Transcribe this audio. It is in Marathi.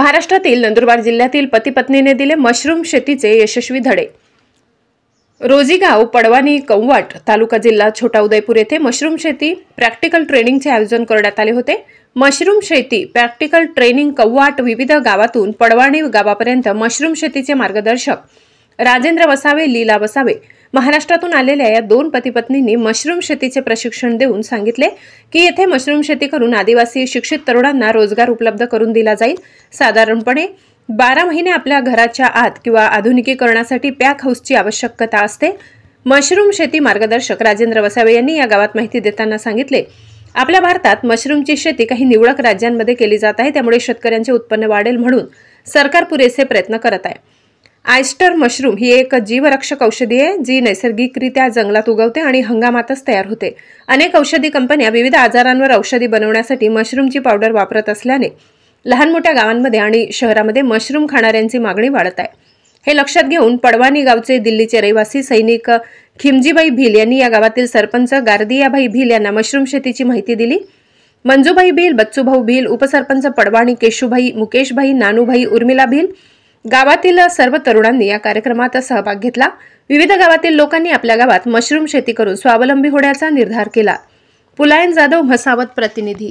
महाराष्ट्रातील नंदुरबार जिल्ह्यातील पती पत्नीने दिले मशरूम शेतीचे यशस्वी धडे। रोजीगाव, पडवानी, कौवाट तालुका जिल्हा छोटा उदयपूर येथे मशरूम शेती प्रॅक्टिकल ट्रेनिंगचे आयोजन करण्यात आले होते। मशरूम शेती प्रॅक्टिकल ट्रेनिंग कौवाट विविध गावातून पडवाणी गावापर्यंत मशरूम शेतीचे मार्गदर्शक राजेंद्र वसावे, लीला वसावे महाराष्ट्रातून आलेल्या या दोन पती पत्नींनी मशरूम शेतीचे प्रशिक्षण देऊन सांगितले की येथे मशरूम शेती करून आदिवासी शिक्षित तरुणांना रोजगार उपलब्ध करून दिला जाईल। साधारणपणे 12 महिने आपल्या घराच्या आत किंवा आधुनिकीकरणासाठी पॅक हाऊसची आवश्यकता असते। मशरूम शेती मार्गदर्शक राजेंद्र वसावे यांनी या गावात माहिती देताना सांगितले, आपल्या भारतात मशरूमची शेती काही निवडक राज्यांमध्ये केली जात आहे, त्यामुळे शेतकऱ्यांचे उत्पन्न वाढेल म्हणून सरकार पुरेसे प्रयत्न करत आहे। ऑयस्टर मशरूम ही एक जीवरक्षक औषधी आहे जी नैसर्गिकरित्या जंगलात उगवते आणि हंगामातच तयार होते। अनेक औषधी कंपन्या विविध आजारांवर औषधी बनवण्यासाठी मशरूमची पावडर वापरत असल्याने लहान मोठ्या गावांमध्ये आणि शहरांमध्ये मशरूम खाणाऱ्यांची मागणी वाढत आहे। हे लक्षात घेऊन पडवानी गावचे दिल्लीचे रहिवासी सैनिक खिमजीबाई भील यांनी या गावातील सरपंच गारदियाबाई भील यांना मशरूम शेतीची माहिती दिली। मंजूबाई भील, बच्चूभाऊ भील, उपसरपंच पडवाणी केशूभाई, मुकेशभाई, नानूभाई, उर्मिला भील गावातील सर्व तरुणांनी या कार्यक्रमात सहभाग घेतला। विविध गावातील लोकांनी आपल्या गावात मशरूम शेती करून स्वावलंबी होण्याचा निर्धार केला। पुलायन जाधव, म्हसावत प्रतिनिधी।